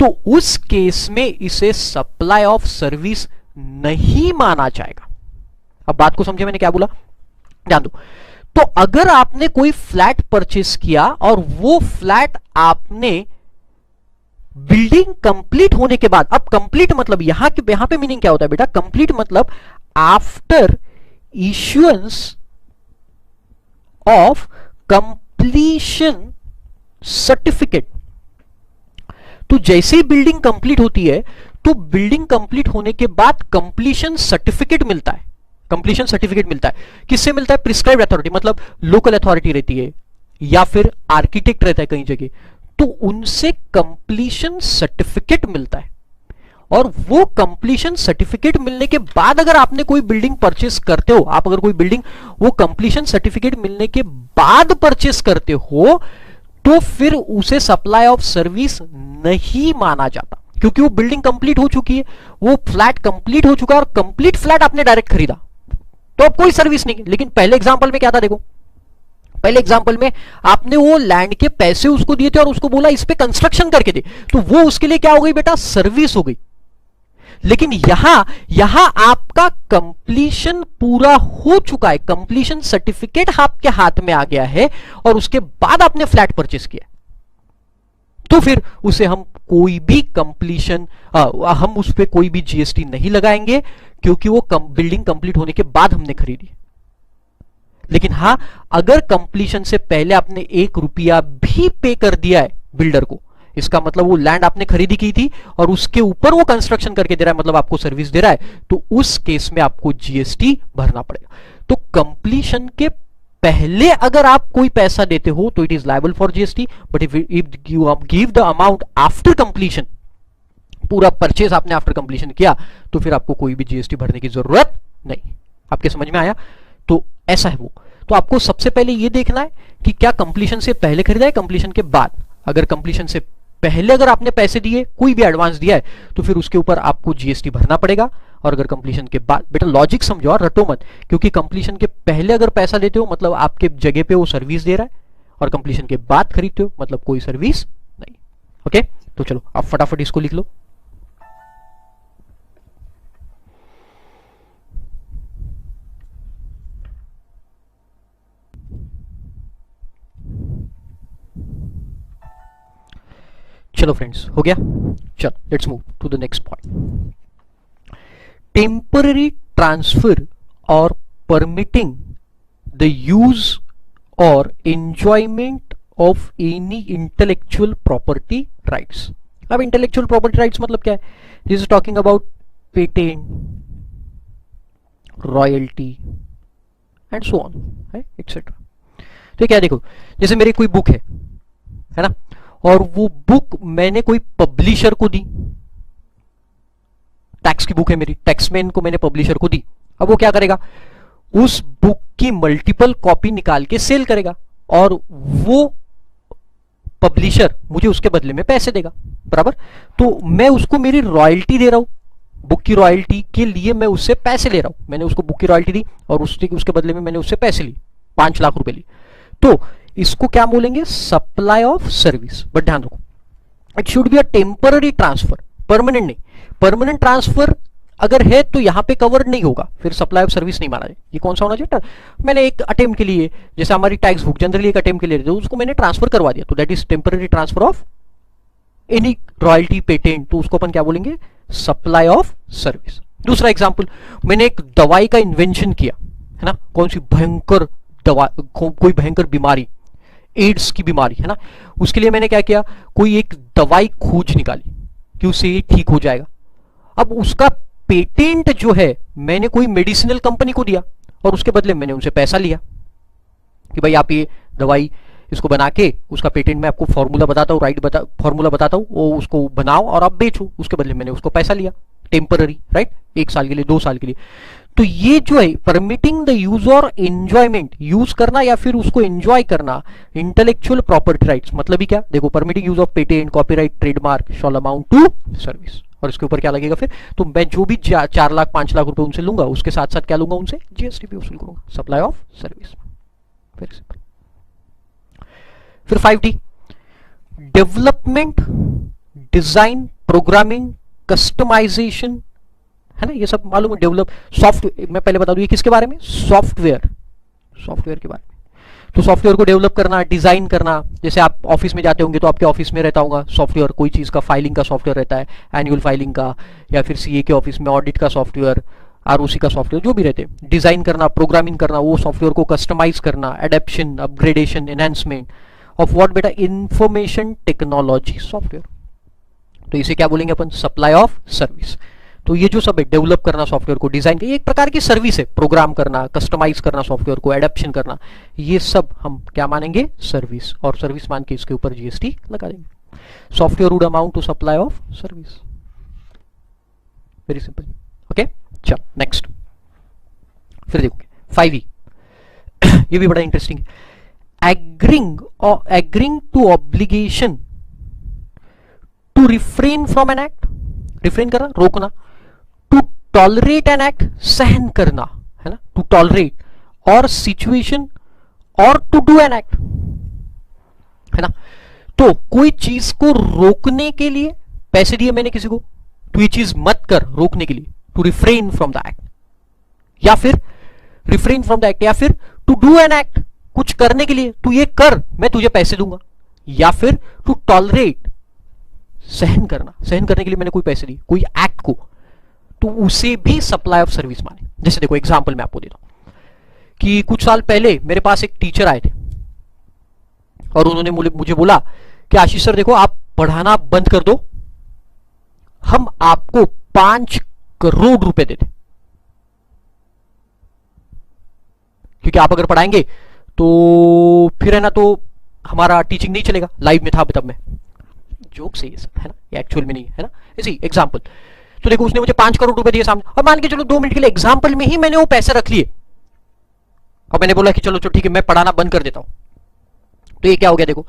तो उस केस में इसे सप्लाई ऑफ सर्विस नहीं माना जाएगा। अब बात को समझे मैंने क्या बोला, ध्यान दो। तो अगर आपने कोई फ्लैट परचेस किया और वो फ्लैट आपने बिल्डिंग कंप्लीट होने के बाद, अब कंप्लीट मतलब यहां पे मीनिंग क्या होता है बेटा, कंप्लीट मतलब after issuance of completion certificate. तो जैसे ही बिल्डिंग कंप्लीट होती है, तो बिल्डिंग कंप्लीट होने के बाद कंप्लीशन सर्टिफिकेट मिलता है। कंप्लीशन सर्टिफिकेट मिलता है, किससे मिलता है, प्रिस्क्राइब्ड अथॉरिटी, मतलब लोकल अथॉरिटी रहती है या फिर आर्किटेक्ट रहता है कई जगह, तो उनसे कंप्लीशन सर्टिफिकेट मिलता है। और वो कंप्लीशन सर्टिफिकेट मिलने के बाद अगर आपने कोई बिल्डिंग परचेस करते हो, आप अगर कोई बिल्डिंग वो कंप्लीशन सर्टिफिकेट मिलने के बाद परचेस करते हो, तो फिर उसे सप्लाई ऑफ सर्विस नहीं माना जाता, क्योंकि वो बिल्डिंग कंप्लीट हो चुकी है, वो फ्लैट कंप्लीट हो चुका है, और कंप्लीट फ्लैट आपने डायरेक्ट खरीदा, तो अब कोई सर्विस नहीं है। लेकिन पहले एग्जांपल में क्या था, देखो पहले एग्जांपल में आपने वो लैंड के पैसे उसको दिए थे और उसको बोला इस पे कंस्ट्रक्शन करके दे, तो वो उसके लिए क्या हो गई बेटा, सर्विस हो गई। लेकिन यहां आपका कंप्लीशन पूरा हो चुका है, कंप्लीशन सर्टिफिकेट आपके हाथ में आ गया है, और उसके बाद आपने फ्लैट परचेस किया, तो फिर उसे हम कोई भी कंप्लीशन, हम उस पर कोई भी जीएसटी नहीं लगाएंगे, क्योंकि वो बिल्डिंग कंप्लीट होने के बाद हमने खरीदी। लेकिन हां, अगर कंप्लीशन से पहले आपने 1 रुपया भी पे कर दिया है बिल्डर को, इसका मतलब वो लैंड आपने खरीदी की थी और उसके ऊपर वो कंस्ट्रक्शन करके दे रहा है, मतलब आपको सर्विस दे रहा है, तो उस केस में आपको जीएसटी भरना पड़ेगा। तो कंप्लीशन के पहले अगर आप कोई पैसा देते हो तो it is liable for GST, but if you give the amount after completion, पूरा परचेज आपने आफ्टर कंप्लीशन किया, तो फिर आपको कोई भी जीएसटी भरने की जरूरत नहीं। आपके समझ में आया? तो ऐसा है वो। तो आपको सबसे पहले ये देखना है कि क्या कंप्लीशन से पहले खरीदा है, कंप्लीशन के बाद। अगर कंप्लीशन से पहले अगर आपने पैसे दिए, कोई भी एडवांस दिया है, तो फिर उसके ऊपर आपको जीएसटी भरना पड़ेगा। और अगर कंप्लीशन के बाद, बेटा लॉजिक समझो और रटो मत, क्योंकि कंप्लीशन के पहले अगर पैसा देते हो मतलब आपके जगह पे वो सर्विस दे रहा है, और कंप्लीशन के बाद खरीदते हो मतलब कोई सर्विस नहीं। ओके, तो चलो आप फटाफट इसको लिख लो। चलो फ्रेंड्स, हो गया। चलो let's move to the next point. Temporary transfer और परमिटिंग द यूज और enjoyment of any intellectual property rights. अब इंटेलेक्चुअल प्रॉपर्टी राइट्स मतलब क्या है? This is talking about patent, royalty and so on, है एक्सेट्रा। तो क्या, देखो जैसे मेरी कोई बुक है ना, और वो बुक मैंने कोई पब्लिशर को दी, टैक्स की बुक है मेरी, टैक्समैन को मैंने पब्लिशर को दी। अब वो क्या करेगा, उस बुक की मल्टीपल कॉपी निकाल के सेल करेगा, और वो पब्लिशर मुझे उसके बदले में पैसे देगा, बराबर। तो मैं उसको मेरी रॉयल्टी दे रहा हूं, बुक की रॉयल्टी के लिए मैं उससे पैसे ले रहा हूं। मैंने उसको बुक की रॉयल्टी दी और उसके बदले में मैंने उससे पैसे ली, 5 लाख रुपए ली। तो इसको क्या बोलेंगे? Supply of service. बट ध्यान रखो, it should be a temporary transfer, permanent नहीं। परमानेंट ट्रांसफर अगर है तो यहां पे कवर नहीं होगा, फिर सप्लाई ऑफ सर्विस नहीं माना जाए। ये कौन सा होना चाहिए? मैंने एक अटेम्प्ट के लिए, जैसे हमारी टैक्स बुक जनरली एक अटेम्प्ट के लिए तो उसको मैंने ट्रांसफर करवा दिया, तो that is temporary transfer of any royalty, patent, तो उसको अपन क्या बोलेंगे? Supply of service. दूसरा एग्जांपल, मैंने एक दवाई का इन्वेंशन किया, है ना, कौन सी भयंकर दवा, कोई भयंकर बीमारी, एड्स की बीमारी, है ना, उसके लिए मैंने क्या किया, कोई एक दवाई खोज निकाली कि उससे ये ठीक हो जाएगा। अब उसका पेटेंट जो है मैंने कोई मेडिसिनल कंपनी को दिया, और उसके बदले मैंने उनसे पैसा लिया कि भाई आप ये दवाई इसको बना के, उसका पेटेंट मैं आपको फॉर्मूला बताता हूँ, फॉर्मूला बताता हूँ, वो उसको बनाओ और आप बेचो, उसके बदले मैंने उसको पैसा लिया, टेम्पररी, राइट, 1 साल के लिए, 2 साल के लिए। तो ये जो है परमिटिंग द यूज और एंजॉयमेंट, यूज करना या फिर उसको एंजॉय करना, इंटेलेक्चुअल प्रॉपर्टी राइट्स मतलब ही क्या, देखो permitting use of patent, copyright, trademark shall amount to service. और इसके ऊपर क्या लगेगा फिर? तो मैं जो भी 4 लाख 5 लाख रुपए उनसे लूंगा, उसके साथ साथ क्या लूंगा उनसे? जीएसटी भी वसूल करूंगा, supply of service. Very simple. फिर 5D, development, design, programming, customization, है ना, ये सब मालूम है। डेवलप सॉफ्टवेयर, मैं पहले बता दूं ये किसके बारे में? सॉफ्टवेयर के बारे में। तो सॉफ्टवेयर को डेवलप करना, डिजाइन करना, जैसे आप ऑफिस में जाते होंगे तो आपके ऑफिस में रहता होगा सॉफ्टवेयर, कोई चीज का फाइलिंग का सॉफ्टवेयर रहता है, एनुअल फाइलिंग का, या फिर सीए के ऑफिस में ऑडिट का सॉफ्टवेयर, आरओसी का सॉफ्टवेयर, जो भी रहते हैं। डिजाइन करना, प्रोग्रामिंग करना, वो सॉफ्टवेयर को कस्टमाइज करना, adaptation, upgradation, enhancement of what बेटा? Information technology software. तो इसे क्या बोलेंगे अपन? Supply of service. तो ये जो सब है, डेवलप करना सॉफ्टवेयर को, डिजाइन, ये एक प्रकार की सर्विस है। प्रोग्राम करना, कस्टमाइज करना सॉफ्टवेयर को, एडेप्शन करना, ये सब हम क्या मानेंगे? सर्विस। और सर्विस मान के इसके ऊपर जीएसटी लगा देंगे। Software would amount to supply of service. Very simple. Okay, चलो नेक्स्ट। फिर देखोगे 5E, ये भी बड़ा इंटरेस्टिंग है। Agreeing to obligation to refrain from an act, refrain करना रोकना, टू टॉलरेट एन एक्ट सहन करना, है ना, टू टॉलरेट, और सिचुएशन, और टू डू एन एक्ट, है ना। तो कोई चीज को रोकने के लिए पैसे दिए मैंने किसी को, तो ये चीज मत कर, रोकने के लिए, to refrain from the act, या फिर रिफ्रेन फ्रॉम द एक्ट, या फिर टू डू एन एक्ट, कुछ करने के लिए, तू ये कर मैं तुझे पैसे दूंगा, या फिर टू टॉलरेट, सहन करना, सहन करने के लिए मैंने कोई पैसे दिए कोई एक्ट को, तो उसे भी सप्लाई ऑफ सर्विस माने। जैसे देखो एग्जांपल मैं आपको देता हूं कि कुछ साल पहले मेरे पास एक टीचर आए थे और उन्होंने मुझे बोला कि आशीष सर देखो आप पढ़ाना बंद कर दो, हम आपको 5 करोड़ रुपए देते, क्योंकि आप अगर पढ़ाएंगे तो फिर है ना, तो हमारा टीचिंग नहीं चलेगा। लाइव में था तब मैं, जोक से ये सब है ना, ये एक्चुअल में नहीं है ना, इसी एग्जांपल। तो देखो उसने मुझे 5 करोड़ रुपए दिए सामने, और मान के चलो 2 मिनट के लिए एग्जांपल में ही मैंने वो पैसे रख लिए और मैंने बोला कि चलो ठीक है मैं पढ़ाना बंद कर देता हूं। तो ये क्या हो गया देखो,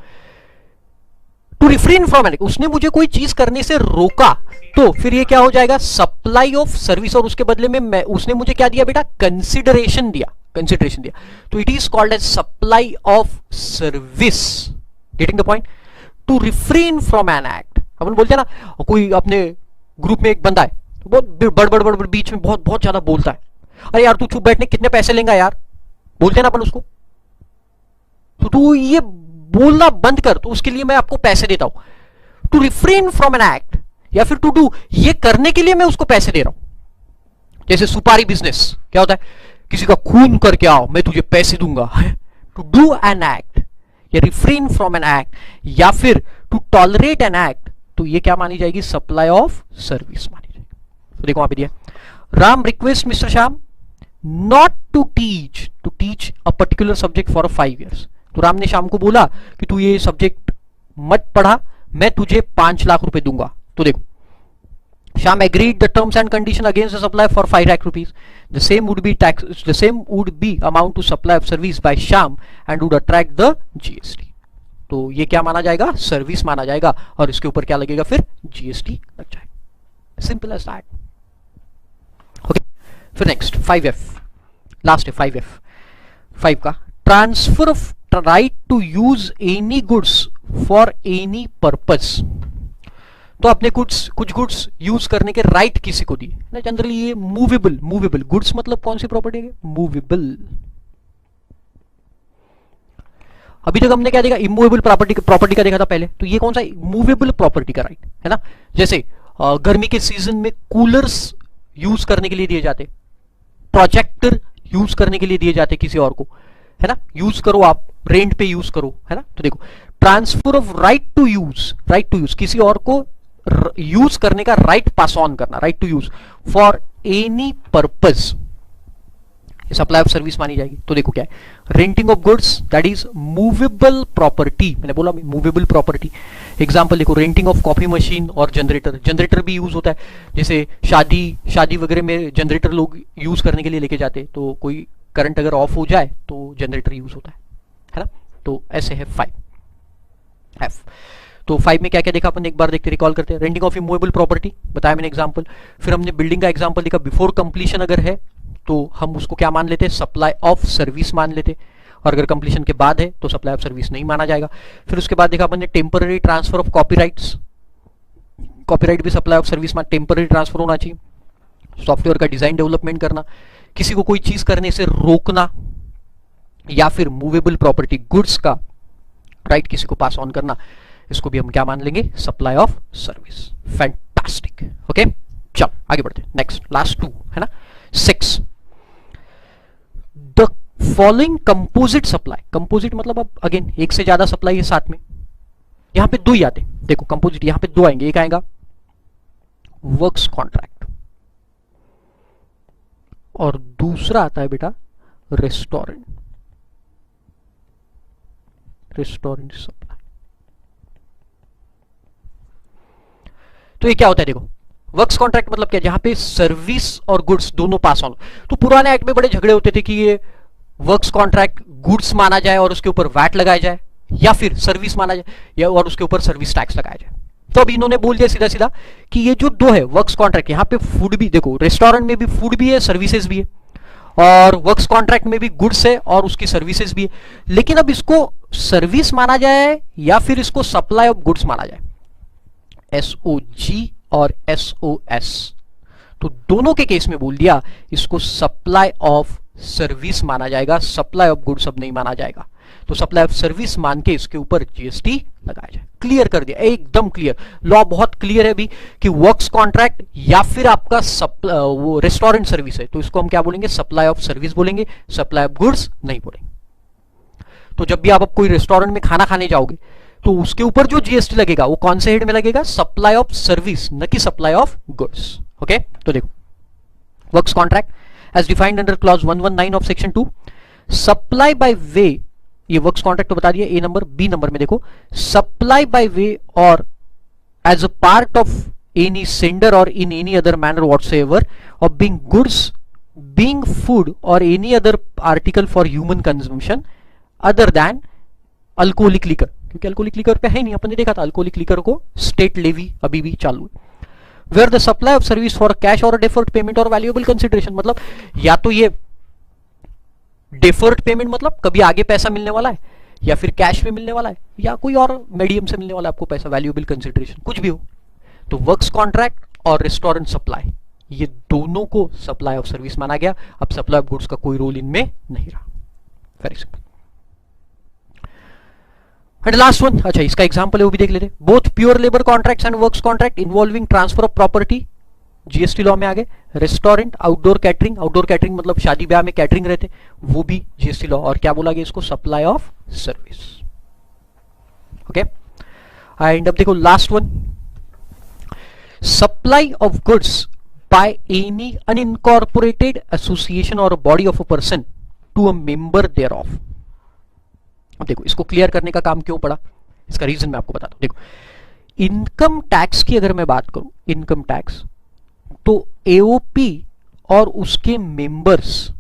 टू रिफ्रेन फ्रॉम एन, उसने मुझे कोई चीज करने से रोका, तो फिर ये क्या हो जाएगा, सप्लाई ऑफ सर्विस, और उसके बदले में उसने मुझे क्या दिया बेटा, कंसिडरेशन दिया, कंसिडरेशन दिया, तो it is called as supply of service. Getting the point. To refrain from an act, अपन बोलते हैं ना, कोई अपने ग्रुप में एक बंदा है तो बहुत बड़ बीच में बहुत ज्यादा बोलता है, अरे यार तू चुप बैठने कितने पैसे लेंगा यार, बोलते हैं ना अपन उसको, तो तू ये बोलना बंद कर, तो उसके लिए मैं आपको पैसे देता हूं। To refrain from an act, या फिर टू डू, ये करने के लिए मैं उसको पैसे दे रहा हूं। जैसे सुपारी बिजनेस क्या होता है, किसी का खून करके आओ मैं तुझे पैसे दूंगा। टू डू एन एक्ट या रिफ्रेन फ्रॉम एन एक्ट, या फिर टू टॉलरेट एन एक्ट, तो ये क्या मानी जाएगी, सप्लाई ऑफ सर्विस मानी जाएगी। तो देखो वहां पे दिया, Ram request mister Shyam not to teach a particular subject for 5 years। तो राम ने श्याम को बोला कि तू ये सब्जेक्ट मत पढ़ा, मैं तुझे 5 लाख रुपए दूंगा। तो देखो Shyam agreed the terms and condition against the supply for 5 lakh rupees. The same would be amount to supply of service by Shyam and would attract the GST. तो ये क्या माना जाएगा, सर्विस माना जाएगा, और इसके ऊपर क्या लगेगा फिर, GST लग जाएगा। Simple as that. ओके, फिर नेक्स्ट 5F, लास्ट है 5F। 5 का transfer of right to use any goods for any purpose. तो आपने कुछ गुड्स यूज करने के राइट किसी को दिए ना, जनरली ये मूवेबल गुड्स, मतलब कौन सी प्रॉपर्टी है, मूवेबल। अभी तक हमने क्या देखा, इमूवेबल प्रॉपर्टी का देखा था पहले, तो ये कौन सा, मूवेबल प्रॉपर्टी का राइट है ना। जैसे गर्मी के सीजन में कूलर्स यूज करने के लिए दिए जाते, प्रोजेक्टर यूज करने के लिए दिए जाते किसी और को, है ना, यूज करो आप, रेंट पे यूज करो, है ना। तो देखो transfer of right to use, किसी और को यूज करने का राइट पास ऑन करना, right to use for any purpose, supply of service मानी जाएगी। तो देखो क्या है, renting of goods that is movable property, मैंने बोला मूवेबल प्रॉपर्टी। एग्जांपल देखो, रेंटिंग ऑफ कॉफी मशीन और जनरेटर भी यूज होता है, जैसे शादी वगैरह में जनरेटर लोग यूज करने के लिए लेके जाते, तो कोई करंट अगर ऑफ हो जाए तो जनरेटर यूज होता है ना। तो ऐसे है 5F। तो 5 में क्या क्या देखा अपन, एक बार देखते, रिकॉल करते हैं। रेंटिंग ऑफ इमूवेबल प्रॉपर्टी बताया मैंने एग्जांपल, फिर हमने बिल्डिंग का एग्जांपल देखा, बिफोर कंप्लीशन अगर है तो हम उसको क्या मान लेते हैं, सप्लाई ऑफ सर्विस मान लेते, और अगर कंप्लीशन के बाद है तो सप्लाई ऑफ सर्विस नहीं माना जाएगा। फिर उसके बाद देखा अपन ने temporary transfer of copyrights, copyright भी सप्लाई ऑफ सर्विस में टेम्पररी ट्रांसफर होना चाहिए। सॉफ्टवेयर का डिजाइन डेवलपमेंट करना, किसी को कोई चीज करने से रोकना, या फिर मूवेबल प्रॉपर्टी गुड्स का राइट किसी को पास ऑन करना, इसको भी हम क्या मान लेंगे, supply of service. Fantastic. Okay, चल आगे बढ़ते हैं। नेक्स्ट लास्ट 2 है ना, 6 the following composite supply. Composite मतलब अब अगेन एक से ज्यादा सप्लाई है साथ में, यहां पे 2 ही आते, देखो कंपोजिट यहां पे 2 आएंगे, एक आएगा वर्क्स कॉन्ट्रैक्ट और दूसरा आता है बेटा रेस्टोरेंट सप्लाई। तो ये क्या होता है देखो, वर्क्स कॉन्ट्रैक्ट मतलब क्या, जहां पे सर्विस और गुड्स दोनों पास ऑन। तो पुराने एक्ट में बड़े झगड़े होते थे कि ये वर्क्स कॉन्ट्रैक्ट गुड्स माना जाए और उसके ऊपर वैट लगाया जाए, या फिर सर्विस माना जाए या और उसके ऊपर सर्विस टैक्स लगाया जाए। तो अब इन्होंने बोल दिया सीधा सीधा कि ये जो दो है वर्क्स कॉन्ट्रैक्ट, यहां पे फूड भी देखो, रेस्टोरेंट में भी फूड भी है, सर्विसेज भी है, और वर्क्स कॉन्ट्रैक्ट में भी गुड्स है और उसकी सर्विसेज भी है। लेकिन अब इसको सर्विस माना जाए या फिर इसको सप्लाई ऑफ गुड्स माना जाए, SOG और SOS। तो दोनों के केस में बोल दिया इसको सप्लाई ऑफ सर्विस माना जाएगा, सप्लाई ऑफ गुड्स अब नहीं माना जाएगा। तो सप्लाई ऑफ सर्विस मान के इसके ऊपर GST लगाया जाए। क्लियर कर दिया, एकदम क्लियर, लॉ बहुत क्लियर है भी कि वर्क्स कॉन्ट्रैक्ट या फिर आपका वो रेस्टोरेंट सर्विस है तो इसको हम क्या बोलेंगे, सप्लाई ऑफ सर्विस बोलेंगे, सप्लाई ऑफ गुड्स नहीं बोलेंगे। तो जब भी आप कोई रेस्टोरेंट में खाना खाने जाओगे तो उसके ऊपर जो GST लगेगा वो कौन से हेड में लगेगा, सप्लाई ऑफ सर्विस, न कि सप्लाई ऑफ गुड्स। ओके, तो देखो works contract as defined under clause 119 of section 2, supply by way, ये वर्क्स कॉन्ट्रैक्ट तो बता दिया, ए नंबर। बी नंबर में देखो, supply by way or as a part of any sender or in any other manner whatsoever of being goods, being food or any other article for human consumption other than alcoholic liquor, क्योंकि alcoholic liquor पे है नहीं, अपन ने देखा था alcoholic liquor को state levy अभी भी चालू है। Where the supply of service for cash or deferred payment or valuable consideration, मतलब या तो ये डेफर्ड पेमेंट मतलब कभी आगे पैसा मिलने वाला है, या फिर कैश में मिलने वाला है, या कोई और मीडियम से मिलने वाला है आपको पैसा, वैल्यूएबल कंसिडरेशन कुछ भी हो। तो वर्क्स कॉन्ट्रैक्ट और रेस्टोरेंट सप्लाई, ये दोनों को सप्लाई ऑफ सर्विस माना गया। अब सप्लाई ऑफ गुड्स का कोई रोल इनमें नहीं रहा। Very simple. And last one, अच्छा इसका एग्जांपल है वो भी देख लेते। Both pure labour contracts and works contract involving transfer of property, GST law में आगे। Restaurant, outdoor catering, outdoor catering मतलब शादी ब्याह में कैटरिंग रहते, वो भी GST लॉ। और क्या बोला गया इसको, supply of service. Okay, and अब देखो last one, supply of goods by any unincorporated association or body of a person to a member thereof. अब देखो इसको क्लियर करने का काम क्यों पड़ा, इसका रीजन मैं आपको बताता हूं। देखो इनकम टैक्स की अगर मैं बात करूं, इनकम टैक्स, तो AOP और उसके मेंबर्स,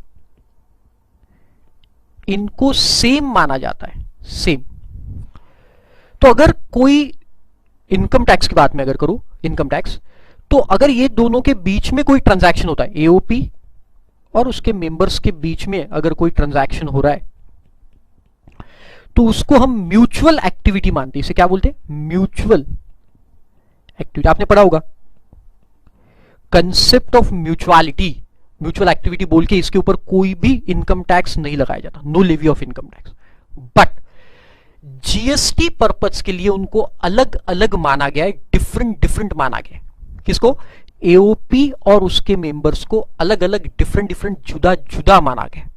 इनको सेम माना जाता है, सेम। तो अगर कोई इनकम टैक्स की बात मैं अगर करूं, इनकम टैक्स, तो अगर ये दोनों के बीच में कोई ट्रांजैक्शन होता है, AOP और उसके मेंबर्स के बीच में अगर कोई ट्रांजैक्शन हो रहा है, तो उसको हम म्यूचुअल एक्टिविटी मानते हैं। इसे क्या बोलते हैं, म्यूचुअल एक्टिविटी। आपने पढ़ा होगा concept of mutuality, mutual activity बोल के इसके ऊपर कोई भी इनकम टैक्स नहीं लगाया जाता, no levy of income tax. But GST purpose के लिए उनको अलग अलग माना गया है, डिफरेंट डिफरेंट माना गया है। किसको, AOP और उसके मेंबर्स को अलग अलग डिफरेंट डिफरेंट जुदा जुदा माना गया।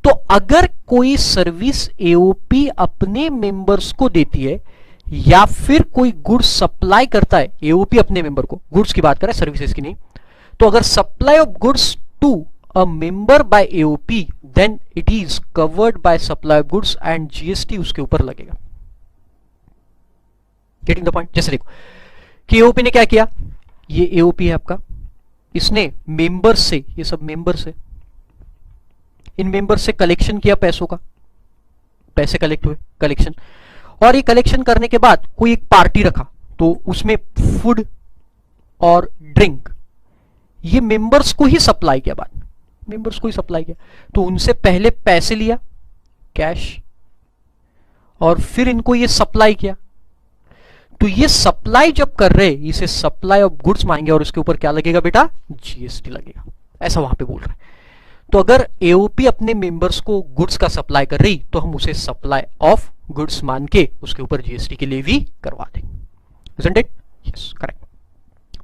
तो अगर कोई सर्विस AOP अपने मेंबर्स को देती है या फिर कोई गुड्स सप्लाई करता है, AOP अपने मेंबर को, गुड्स की बात करें सर्विसेज की नहीं, तो अगर supply of goods to a member by AOP then it is covered by supply of goods and GST उसके ऊपर लगेगा। Getting the point. जैसे देखो कि AOP ने क्या किया, ये AOP है आपका, इसने मेंबर्स से, ये सब मेंबर्स है, इन मेंबर्स से कलेक्शन किया पैसों का, पैसे कलेक्ट हुए, कलेक्शन, और ये कलेक्शन करने के बाद कोई एक पार्टी रखा, तो उसमें फूड और ड्रिंक ये मेंबर्स को ही सप्लाई किया, बाद मेंबर्स को ही सप्लाई किया। तो उनसे पहले पैसे लिया कैश, और फिर इनको ये सप्लाई किया। तो ये सप्लाई जब कर रहे, इसे सप्लाई ऑफ गुड्स मानेंगे और इसके ऊपर क्या लगेगा बेटा, GST लगेगा, ऐसा वहां पे बोल रहे हैं। तो अगर AOP अपने मेंबर्स को गुड्स का सप्लाई कर रही तो हम उसे सप्लाई ऑफ गुड्स मान के उसके ऊपर GST के लिए भी करवा देंगे। Isn't it? Yes, correct.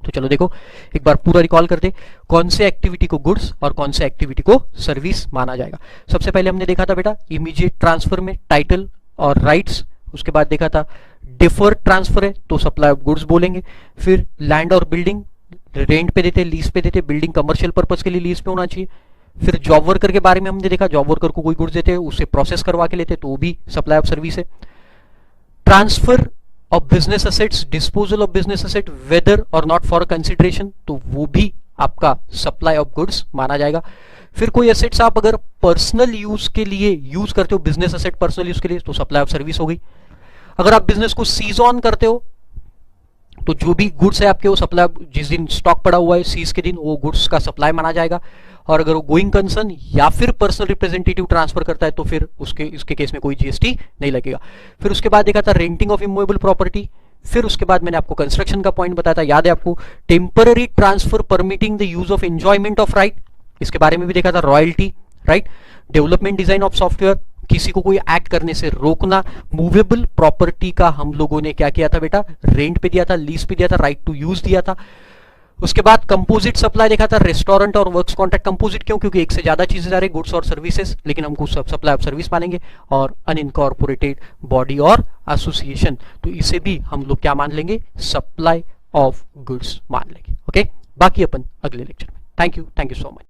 तो चलो देखो एक बार पूरा रिकॉल करते, कौन से एक्टिविटी को गुड्स और कौन से एक्टिविटी को सर्विस माना जाएगा। सबसे पहले हमने देखा था बेटा इमीडिएट ट्रांसफर में टाइटल और राइट्स, उसके बाद देखा था डिफर्ड ट्रांसफर है तो सप्लाई ऑफ गुड्स बोलेंगे। फिर लैंड और बिल्डिंग रेंट पे देते, लीज पे देते, बिल्डिंग कमर्शियल पर्पज के लिए लीज पे होना चाहिए। फिर जॉब वर्कर के बारे में हमने देखा, जॉब वर्कर को कोई गुड्स देते हैं उसे प्रोसेस करवा के लेते, तो वो भी सप्लाई ऑफ सर्विस है। Transfer of business assets, disposal of business asset whether or not for consideration, तो वो भी आपका सप्लाई ऑफ गुड्स माना जाएगा। फिर कोई एसेट्स आप अगर पर्सनल यूज के लिए यूज करते हो, बिजनेस एसेट पर्सनल यूज के लिए, तो सप्लाई ऑफ सर्विस हो गई। अगर आप बिजनेस को सीज ऑन करते हो तो जो भी गुड्स है आपके वो सप्लाई, जिस दिन स्टॉक पड़ा हुआ है सीज के दिन, वो गुड्स का सप्लाई माना जाएगा। और अगर वो गोइंग कंसर्न या फिर पर्सनल रिप्रेजेंटेटिव ट्रांसफर करता है तो फिर इसके केस में कोई जीएसटी नहीं लगेगा। फिर उसके बाद देखा था रेंटिंग ऑफ इमूवेबल प्रॉपर्टी। फिर उसके बाद मैंने आपको कंस्ट्रक्शन का पॉइंट बताया था, याद है आपको, temporary transfer permitting the use of enjoyment of right, इसके बारे में भी देखा था। Royalty, right, development design of software, किसी को कोई एक्ट करने से रोकना। मूवेबल प्रॉपर्टी का हम लोगों ने क्या किया था बेटा, रेंट पे दिया था, लीज पे दिया था, राइट टू यूज दिया था। उसके बाद कंपोजिट सप्लाई देखा था, रेस्टोरेंट और वर्क्स कॉन्ट्रैक्ट। कंपोजिट क्यों, क्योंकि एक से ज्यादा चीजें जा रही, गुड्स और सर्विसेज, लेकिन हमको सब सप्लाई ऑफ सर्विस मानेंगे। और अनइनकॉर्पोरेटेड बॉडी और एसोसिएशन, तो इसे भी हम लोग क्या मान लेंगे, सप्लाई ऑफ गुड्स मान लेंगे। ओके, बाकी अपन अगले लेक्चर में। Thank you so much.